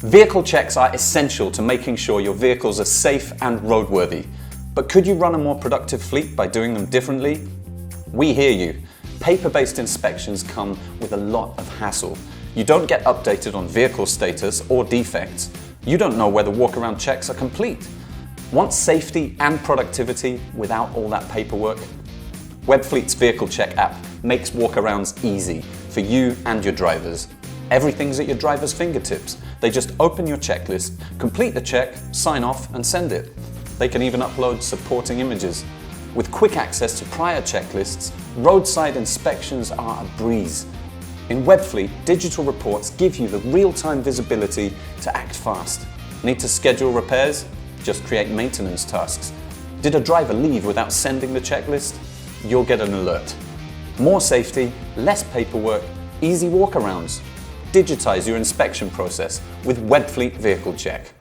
Vehicle checks are essential to making sure your vehicles are safe and roadworthy. But could you run a more productive fleet by doing them differently? We hear you. Paper-based inspections come with a lot of hassle. You don't get updated on vehicle status or defects. You don't know whether walk-around checks are complete. Want safety and productivity without all that paperwork? WEBFLEET's Vehicle Check app makes walkarounds easy for you and your drivers. Everything's at your driver's fingertips. They just open your checklist, complete the check, sign off and send it. They can even upload supporting images. With quick access to prior checklists, roadside inspections are a breeze. In WEBFLEET, digital reports give you the real-time visibility to act fast. Need to schedule repairs? Just create maintenance tasks. Did a driver leave without sending the checklist? You'll get an alert. More safety, less paperwork, easy walkarounds. Digitize your inspection process with WEBFLEET Vehicle Check.